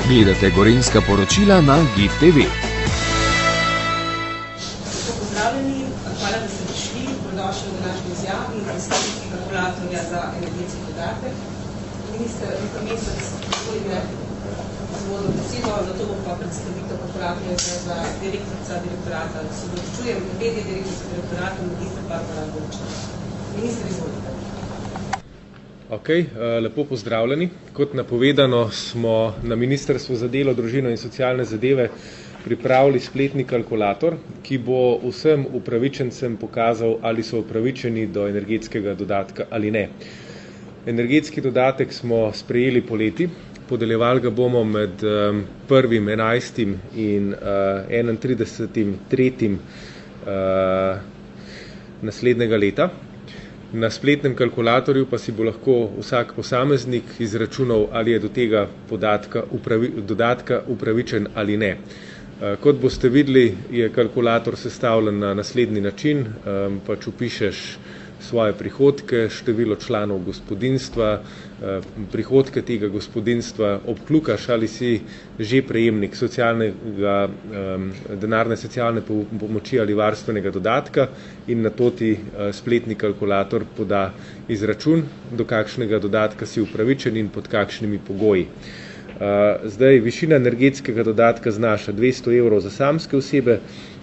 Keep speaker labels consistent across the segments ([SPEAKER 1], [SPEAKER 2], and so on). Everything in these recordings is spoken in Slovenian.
[SPEAKER 1] Gledate Gorenjska poročila na GIF TV.
[SPEAKER 2] Pozdravljeni, hvala, da ste prišli. Dobrodošli v današnji izjavi in predstavitvi kalkulatorja za energetski dodatek. Minister, nekaj mesta, da se prišli zvodno besedo, zato bom pa predstavitev kalkulatorja za direktorica direktorata. Se določujem, VD direktorica direktorata, minister Barbara Gorčan. Minister, izvolite.
[SPEAKER 3] Ok, lepo pozdravljeni. Kot napovedano smo na Ministrstvu za delo, družino in socialne zadeve pripravili spletni kalkulator, ki bo vsem upravičencem pokazal, ali so upravičeni do energetskega dodatka ali ne. Energetski dodatek smo sprejeli poleti, podeljevali ga bomo med 1.11. in 31.3. naslednjega leta. Na spletnem kalkulatorju pa si bo lahko vsak posameznik izračunal, ali je do tega dodatka upravičen ali ne. Kot boste videli, je kalkulator sestavljen na naslednji način, pač vpišeš svoje prihodke, število članov gospodinjstva, prihodke tega gospodinjstva, obkljukaš, ali si že prejemnik denarne socialne pomoči ali varstvenega dodatka in nato ti spletni kalkulator poda izračun, do kakšnega dodatka si upravičen in pod kakšnimi pogoji. Zdaj, višina energetskega dodatka znaša 200 evrov za samske osebe,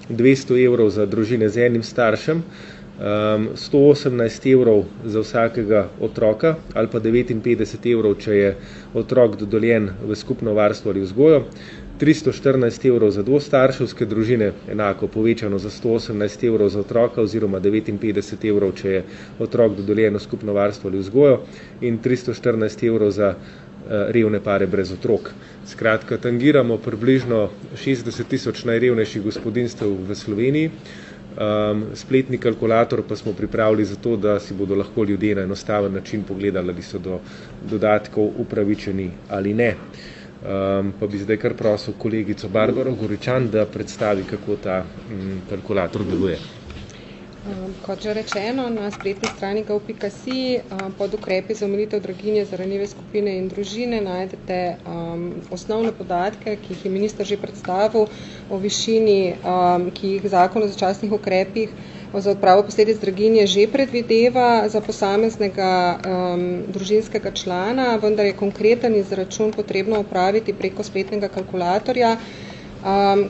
[SPEAKER 3] 200 evrov za družine z enim staršem, 118 evrov za vsakega otroka ali pa 59 evrov, če je otrok dodeljen v skupno varstvo ali vzgojo, 314 evrov za dvostarševske družine, enako povečano za 118 evrov za otroka oziroma 59 evrov, če je otrok dodeljen v skupno varstvo ali vzgojo in 314 evrov za revne pare brez otrok. Skratka, tangiramo približno 60 tisoč najrevnejših gospodinjstev v Sloveniji. Spletni kalkulator pa smo pripravili zato, da si bodo lahko ljudje na enostaven način pogledali, ali so do dodatkov upravičeni ali ne. Pa bi zdaj kar prosil kolegico Barbaro Gorčan, da predstavi, kako ta kalkulator deluje.
[SPEAKER 4] Kot že rečeno, na spletni strani gov.si pod ukrepi za omilitev draginje za ranljive skupine in družine najdete osnovne podatke, ki jih je minister že predstavil, o višini, ki jih zakon o začasnih ukrepih za odpravo posledic draginje že predvideva za posameznega družinskega člana, vendar je konkreten izračun potrebno opraviti preko spletnega kalkulatorja,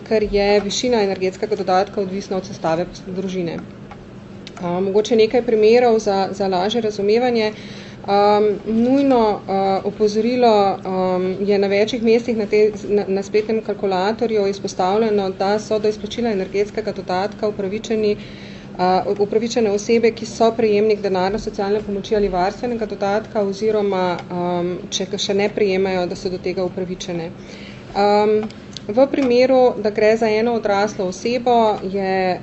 [SPEAKER 4] ker je višina energetskega dodatka odvisna od sestave družine. Mogoče nekaj primerov za lažje razumevanje. Nujno opozorilo je na večjih mestih na spletnem kalkulatorju izpostavljeno, da so do izplačila energetskega dodatka upravičene osebe, ki so prejemnik denarne socialne pomoči ali varstvenega dodatka oziroma če ga še ne prejemajo, da so do tega upravičene. V primeru, da gre za eno odraslo osebo, je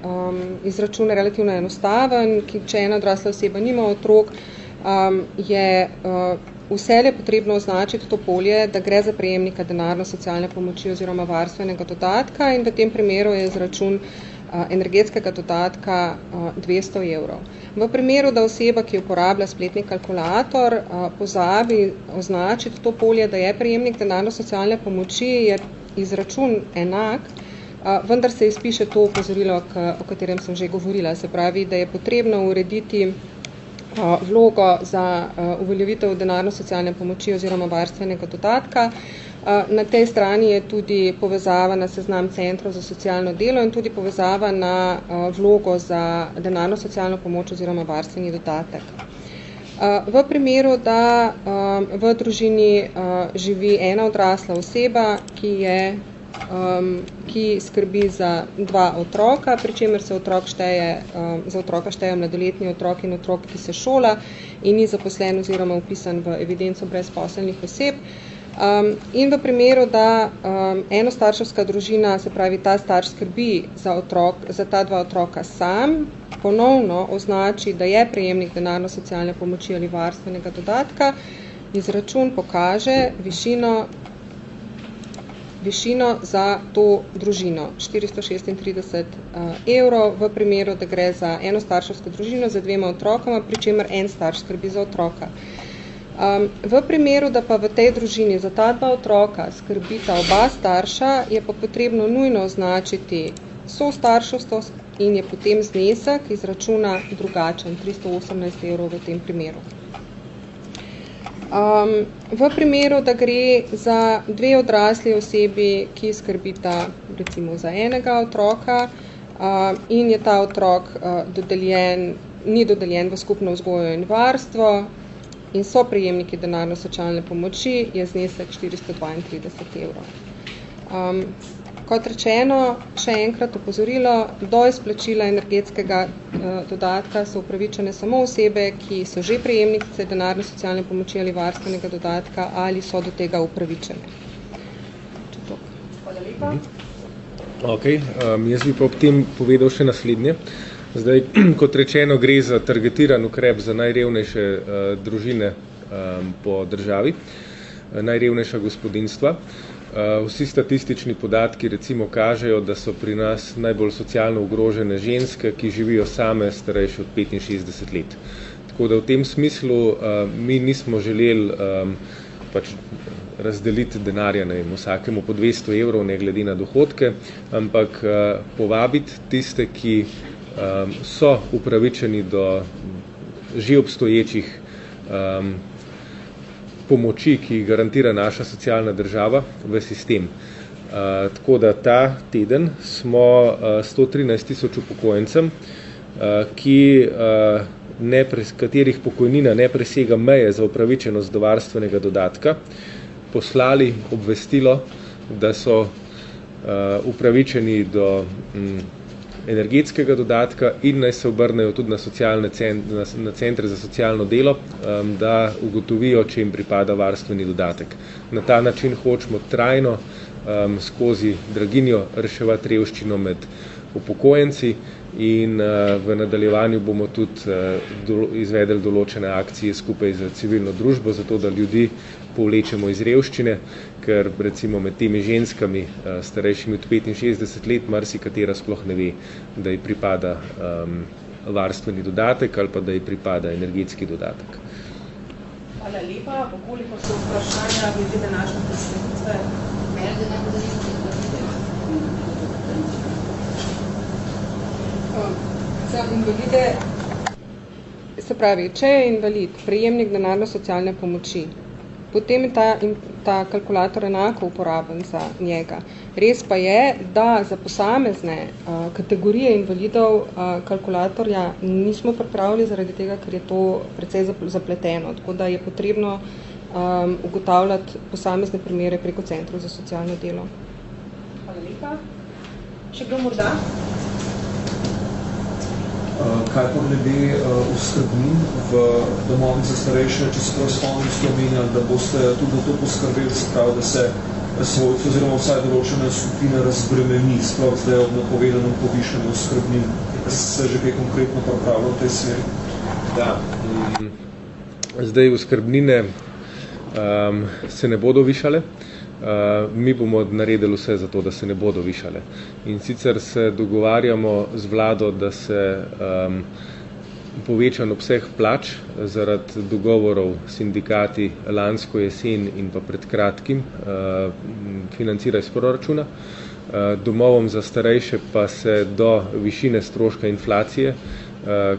[SPEAKER 4] izračun relativno enostaven, če ena odrasla oseba nima otrok, je vselej potrebno označiti to polje, da gre za prejemnika denarne socialne pomoči oziroma varstvenega dodatka in v tem primeru je izračun energetskega dodatka 200 evrov. V primeru, da oseba, ki uporablja spletni kalkulator, pozabi označiti to polje, da je prejemnik denarne socialne pomoči, je izračun enak, vendar se izpiše to opozorilo, o katerem sem že govorila. Se pravi, da je potrebno urediti vlogo za uveljavitev denarne socialne pomoči oziroma varstvenega dodatka. Na tej strani je tudi povezava na seznam centrov za socialno delo in tudi povezava na vlogo za denarno socialno pomoč oziroma varstveni dodatek. V primeru, da v družini živi ena odrasla oseba, ki skrbi za 2 otroka, pri čemer se za otroka šteje mladoletni otrok in otrok, ki se šola in ni zaposlen oziroma vpisan v evidenco brezposelnih oseb. In v primeru, da enostarševska družina, se pravi ta starš skrbi za ta 2 otroka sam, ponovno označi, da je prejemnik denarne socialne pomoči ali varstvenega dodatka, izračun pokaže višino za to družino, 436 evrov, v primeru, da gre za enostarševsko družino za 2 otrokoma, pri čemer en starš skrbi za otroka. V primeru, da pa v tej družini za ta dva otroka skrbita oba starša, je pa potrebno nujno označiti starševstvo in je potem znesek izračuna drugačen, 318 € v tem primeru. V primeru, da gre za dve odrasli osebi, ki skrbita recimo za enega otroka in je ta otrok ni dodeljen v skupno vzgojo in varstvo in so prejemniki denarne socialne pomoči, je znesek 432 €. Kot rečeno, še enkrat opozorilo, do izplačila energetskega dodatka so upravičene samo osebe, ki so že prejemnice denarne socialne pomoči ali varstvenega dodatka ali so do tega upravičene. Hvala lepa.
[SPEAKER 3] Okay. Jaz bi pa ob tem povedal še naslednje. Zdaj, kot rečeno, gre za targetiran ukrep za najrevnejše družine po državi, najrevnejša gospodinjstva. Vsi statistični podatki recimo kažejo, da so pri nas najbolj socialno ogrožene ženske, ki živijo same, starejše od 65 let. Tako da v tem smislu mi nismo želeli razdeliti denarja vsakemu po 200 €, ne glede na dohodke, ampak povabiti tiste, ki so upravičeni do že obstoječih pomoči, ki jih garantira naša socialna država v sistem. Tako da ta teden smo 113 000 upokojencem, katerih pokojnina ne presega meje za upravičenost do varstvenega dodatka, poslali obvestilo, da so upravičeni do energetskega dodatka in naj se obrnejo tudi na centre za socialno delo, da ugotovijo, če jim pripada varstveni dodatek. Na ta način hočemo trajno skozi draginjo reševati revščino med upokojenci in v nadaljevanju bomo tudi izvedeli določene akcije skupaj z civilno družbo, zato da ljudi povlečemo iz revščine, ker recimo med temi ženskami starejšimi od 65 let marsikatera sploh ne ve, da ji pripada varstveni dodatek ali pa da ji pripada energetski dodatek.
[SPEAKER 2] Hvala lepa. Koliko so vprašanja glede današnje predstavitve?
[SPEAKER 4] Za invalide, se pravi, če je invalid prejemnik denarne socialne pomoči, potem je ta kalkulator enako uporaben za njega. Res pa je, da za posamezne kategorije invalidov kalkulatorja nismo pripravili zaradi tega, ker je to precej zapleteno, tako da je potrebno ugotavljati posamezne primere preko centrov za socialno delo.
[SPEAKER 2] Hvala lepa. Še kdo morda?
[SPEAKER 5] Kaj pa glede oskrbnin v domovih za starejše, če se prav spomnim, ste omenjali, da boste tudi to poskrbeli, se pravi, da se svojci oziroma vsaj določene skupine razbremeni, sploh zdaj ob napovedanem povišanju oskrbnin. Se že kaj konkretno pripravlja v tej smeri?
[SPEAKER 3] Da. Zdaj oskrbnine se ne bodo višale. Mi bomo naredili vse za to, da se ne bodo višale. In sicer se dogovarjamo z vlado, da se povečan obseg plač zaradi dogovorov s sindikati lansko jesen in pa pred kratkim financira iz proračuna. Domovom za starejše pa se do višine stroška inflacije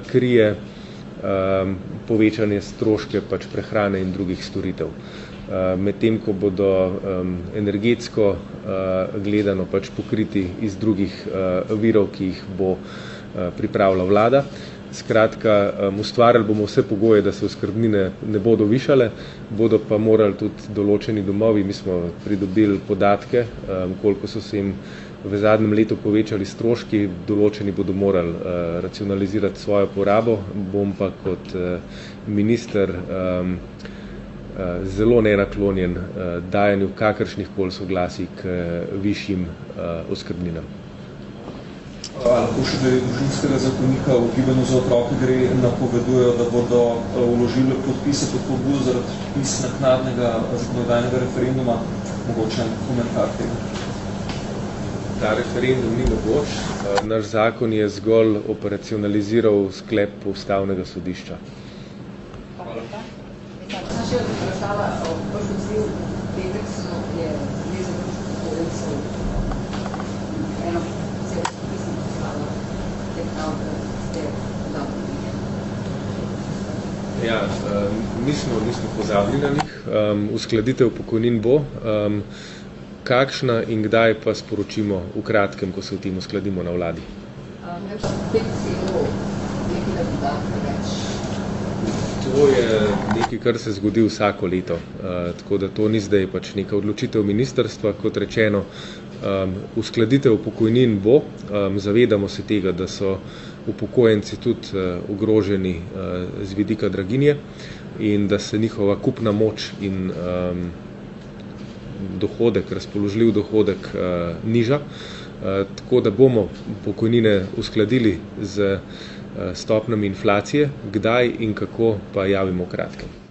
[SPEAKER 3] krije povečanje stroške prehrane in drugih storitev. Medtem ko bodo energetsko gledano pokriti iz drugih virov, ki jih bo pripravila vlada. Skratka, ustvarjali bomo vse pogoje, da se oskrbnine ne bodo višale, bodo pa morali tudi določeni domovi, mi smo pridobili podatke, koliko so se jim v zadnjem letu povečali stroški, določeni bodo morali racionalizirati svojo porabo, bom pa kot minister zelo nenaklonjen dajanju kakršnih koli soglasij k višjim oskrbninam.
[SPEAKER 5] Lahko še glede družinskega zakonika v Gibanju za otroke gre napovedujejo, da bodo vložili podpise pod pobudo zaradi vpis naknadnega zakonodajnega referenduma. Mogoče komentar tega.
[SPEAKER 3] Ta referendum ni mogoč. Naš zakon je zgolj operacionaliziral sklep Ustavnega sodišča.
[SPEAKER 2] Hvala lepa.
[SPEAKER 6] vprašala, vaš odziv petek je Zveza društva upokojencev eno celo pismo poslala, te prav, da ste dobro videli.
[SPEAKER 3] Ja, nismo pozabili na njih. Uskladitev pokojnin bo. Kakšna in kdaj pa sporočimo v kratkem, ko se v tem uskladimo na vladi? To je nekaj, kar se zgodi vsako leto, tako da to ni zdaj pač neka odločitev ministrstva, kot rečeno. Uskladitev pokojnin bo, zavedamo se tega, da so upokojenci tudi ogroženi z vidika draginje in da se njihova kupna moč in dohodek, razpoložljiv dohodek niža, tako da bomo pokojnine uskladili z stopnjami inflacije, kdaj in kako pa javimo kratkem.